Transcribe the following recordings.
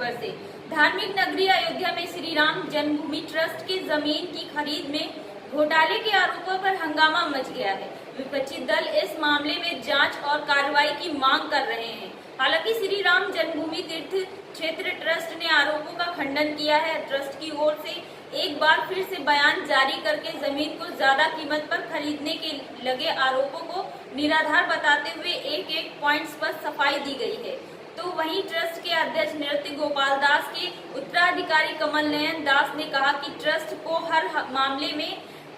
खबर से। धार्मिक नगरी अयोध्या में श्री राम जन्मभूमि ट्रस्ट की जमीन की खरीद में घोटाले के आरोपों पर हंगामा मच गया है। विपक्षी दल इस मामले में जांच और कार्रवाई की मांग कर रहे हैं। हालांकि श्री राम जन्मभूमि तीर्थ क्षेत्र ट्रस्ट ने आरोपों का खंडन किया है। ट्रस्ट की ओर से एक बार फिर से बयान जारी करके जमीन को ज्यादा कीमत पर खरीदने के लगे आरोपों को निराधार बताते हुए एक पॉइंट्स पर सफाई दी गई है। तो वहीं ट्रस्ट के अध्यक्ष नृत्य गोपाल दास के उत्तराधिकारी कमल नयन दास ने कहा कि ट्रस्ट को हर मामले में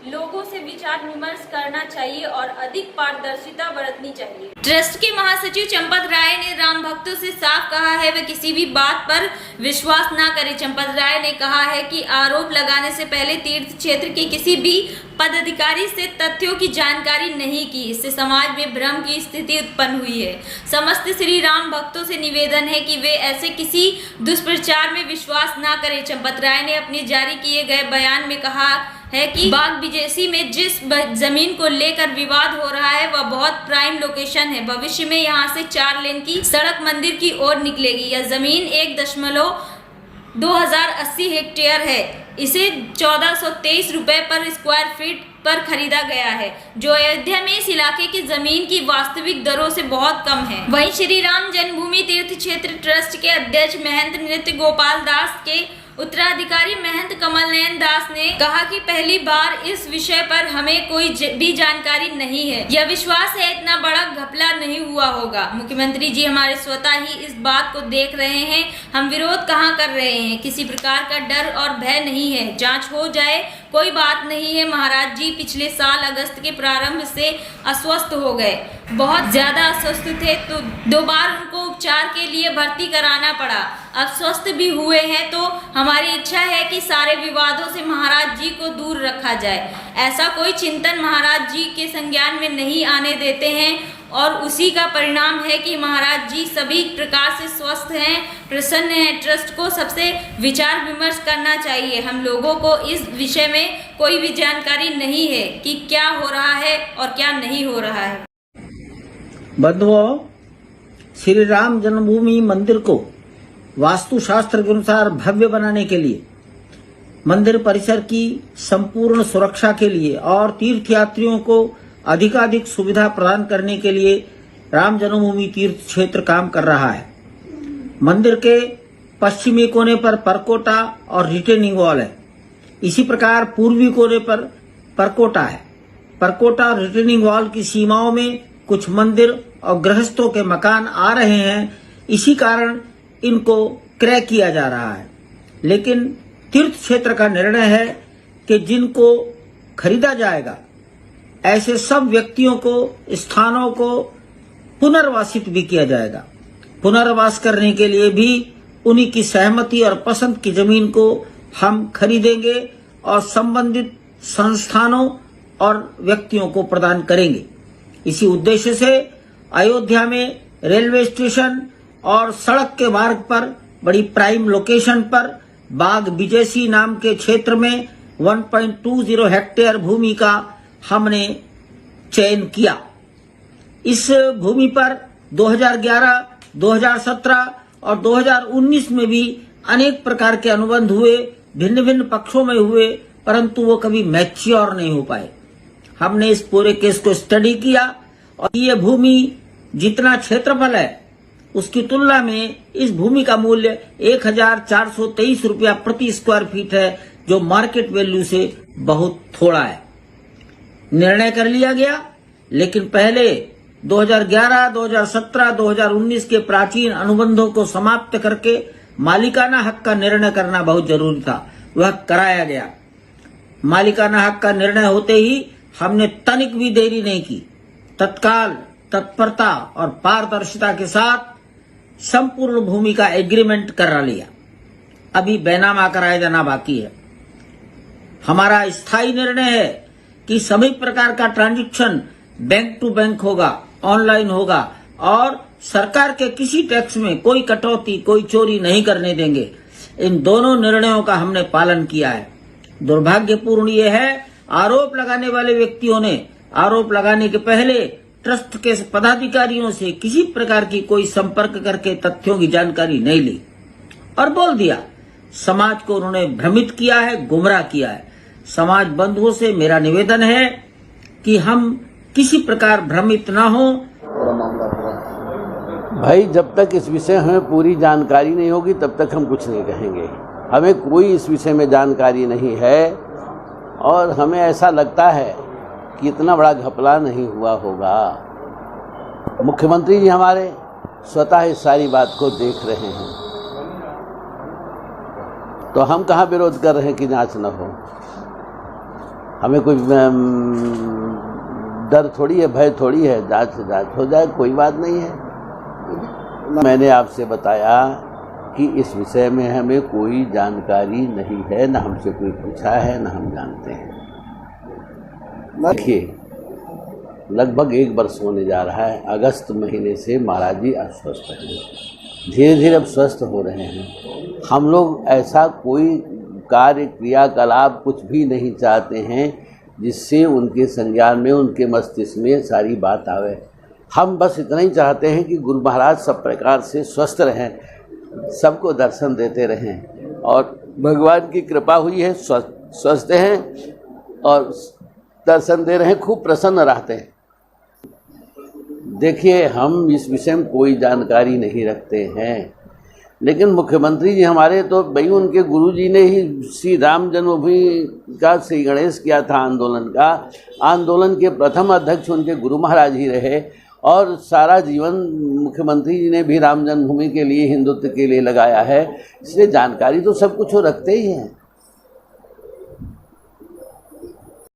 लोगों से विचार विमर्श करना चाहिए और अधिक पारदर्शिता बरतनी चाहिए। ट्रस्ट के महासचिव चंपत राय ने राम भक्तों से साफ कहा है वे किसी भी बात पर विश्वास न करें। चंपत राय ने कहा है कि आरोप लगाने से पहले तीर्थ क्षेत्र के किसी भी पदाधिकारी से तथ्यों की जानकारी नहीं की। इससे समाज में भ्रम की स्थिति उत्पन्न हुई है। समस्त श्री राम भक्तों से निवेदन है कि वे ऐसे किसी दुष्प्रचार में विश्वास न करें। चंपत राय ने अपने जारी किए गए बयान में कहा है कि बाग बीजेसी में जिस जमीन को लेकर विवाद हो रहा है वह बहुत प्राइम लोकेशन है। भविष्य में यहां से 4 लेन की सड़क मंदिर की ओर निकलेगी। यह जमीन 1.2080 हेक्टेयर है। इसे 1423 रुपए पर स्क्वायर फीट पर खरीदा गया है, जो अयोध्या में इस इलाके की जमीन की वास्तविक दरों से बहुत कम है। वहीं श्री राम जन्मभूमि तीर्थ क्षेत्र ट्रस्ट के अध्यक्ष महंत नृत्य गोपाल दास के उत्तराधिकारी महंत कमल नयन दास ने कहा कि पहली बार इस विषय पर हमें कोई भी जानकारी नहीं है। यह विश्वास है इतना बड़ा घपला नहीं हुआ होगा। मुख्यमंत्री जी हमारे स्वतः ही इस बात को देख रहे हैं। हम विरोध कहाँ कर रहे हैं। किसी प्रकार का डर और भय नहीं है। जांच हो जाए, कोई बात नहीं है। महाराज जी पिछले साल अगस्त के प्रारंभ से अस्वस्थ हो गए, बहुत ज्यादा अस्वस्थ थे, तो 2 बार उनको उपचार के लिए भर्ती कराना पड़ा। अब स्वस्थ भी हुए हैं, तो हमारी इच्छा है कि सारे विवादों से महाराज जी को दूर रखा जाए। ऐसा कोई चिंतन महाराज जी के संज्ञान में नहीं आने देते हैं और उसी का परिणाम है कि महाराज जी सभी प्रकार से स्वस्थ हैं, प्रसन्न हैं। ट्रस्ट को सबसे विचार विमर्श करना चाहिए। हम लोगों को इस विषय में कोई भी जानकारी नहीं है कि क्या हो रहा है और क्या नहीं हो रहा है। बंधुओं, श्री राम जन्मभूमि मंदिर को वास्तुशास्त्र के अनुसार भव्य बनाने के लिए, मंदिर परिसर की संपूर्ण सुरक्षा के लिए और तीर्थयात्रियों को अधिकाधिक सुविधा प्रदान करने के लिए राम जन्मभूमि तीर्थ क्षेत्र काम कर रहा है। मंदिर के पश्चिमी कोने पर परकोटा और रिटेनिंग वॉल है। इसी प्रकार पूर्वी कोने पर परकोटा है। परकोटा और रिटेनिंग वॉल की सीमाओं में कुछ मंदिर और गृहस्थों के मकान आ रहे हैं। इसी कारण इनको क्रय किया जा रहा है। लेकिन तीर्थ क्षेत्र का निर्णय है कि जिनको खरीदा जाएगा ऐसे सब व्यक्तियों को, स्थानों को पुनर्वासित भी किया जाएगा। पुनर्वास करने के लिए भी उन्हीं की सहमति और पसंद की जमीन को हम खरीदेंगे और संबंधित संस्थानों और व्यक्तियों को प्रदान करेंगे। इसी उद्देश्य से अयोध्या में रेलवे स्टेशन और सड़क के मार्ग पर बड़ी प्राइम लोकेशन पर बाग बीजेसी नाम के क्षेत्र में 1.20 हेक्टेयर भूमि का हमने चयन किया। इस भूमि पर 2011, 2017 और 2019 में भी अनेक प्रकार के अनुबंध हुए, भिन्न भिन्न पक्षों में हुए, परंतु वो कभी मैच्योर नहीं हो पाए। हमने इस पूरे केस को स्टडी किया और ये भूमि जितना क्षेत्रफल है उसकी तुलना में इस भूमि का मूल्य 1423 रुपया प्रति स्क्वायर फीट है, जो मार्केट वैल्यू से बहुत थोड़ा है। निर्णय कर लिया गया, लेकिन पहले 2011, 2017, 2019 के प्राचीन अनुबंधों को समाप्त करके मालिकाना हक का निर्णय करना बहुत जरूरी था। वह कराया गया। मालिकाना हक का निर्णय होते ही हमने तनिक भी देरी नहीं की। तत्काल तत्परता और पारदर्शिता के साथ संपूर्ण भूमि का एग्रीमेंट करा लिया। अभी बैनामा कराया जाना बाकी है। हमारा स्थायी निर्णय है कि सभी प्रकार का ट्रांजैक्शन बैंक टू बैंक होगा, ऑनलाइन होगा और सरकार के किसी टैक्स में कोई कटौती, कोई चोरी नहीं करने देंगे। इन दोनों निर्णयों का हमने पालन किया है। दुर्भाग्यपूर्ण ये है, आरोप लगाने वाले व्यक्तियों ने आरोप लगाने के पहले ट्रस्ट के पदाधिकारियों से किसी प्रकार की कोई संपर्क करके तथ्यों की जानकारी नहीं ली। और बोल दिया। समाज को उन्होंने भ्रमित किया है, गुमराह किया है। समाज बंधुओं से मेरा निवेदन है कि हम किसी प्रकार भ्रमित ना हो। भाई, जब तक इस विषय में पूरी जानकारी नहीं होगी तब तक हम कुछ नहीं कहेंगे। हमें कोई इस विषय में जानकारी नहीं है और हमें ऐसा लगता है कि इतना बड़ा घपला नहीं हुआ होगा। मुख्यमंत्री जी हमारे स्वतः इस सारी बात को देख रहे हैं, तो हम कहाँ विरोध कर रहे हैं कि जांच न हो। हमें कोई डर थोड़ी है, भय थोड़ी है। जांच हो जाए, कोई बात नहीं है। मैंने आपसे बताया कि इस विषय में हमें कोई जानकारी नहीं है, न हमसे कोई पूछा है, न हम जानते हैं। देखिए, लगभग 1 वर्ष होने जा रहा है। अगस्त महीने से महाराज जी अस्वस्थ हैं, धीरे धीरे अब स्वस्थ हो रहे हैं। हम लोग ऐसा कोई कार्य क्रियाकलाप कुछ भी नहीं चाहते हैं जिससे उनके संज्ञान में, उनके मस्तिष्क में सारी बात आवे। हम बस इतना ही चाहते हैं कि गुरु महाराज सब प्रकार से स्वस्थ रहें, सबको दर्शन देते रहें, और भगवान की कृपा हुई है, स्वस्थ हैं और दर्शन दे रहे हैं, खूब प्रसन्न रहते हैं। देखिए, हम इस विषय में कोई जानकारी नहीं रखते हैं, लेकिन मुख्यमंत्री जी हमारे तो भाई, उनके गुरुजी ने ही श्री राम जन्मभूमि का श्री गणेश किया था आंदोलन का। आंदोलन के प्रथम अध्यक्ष उनके गुरु महाराज ही रहे, और सारा जीवन मुख्यमंत्री जी ने भी राम जन्मभूमि के लिए, हिंदुत्व के लिए लगाया है। इसलिए जानकारी तो सब कुछ वो रखते ही हैं।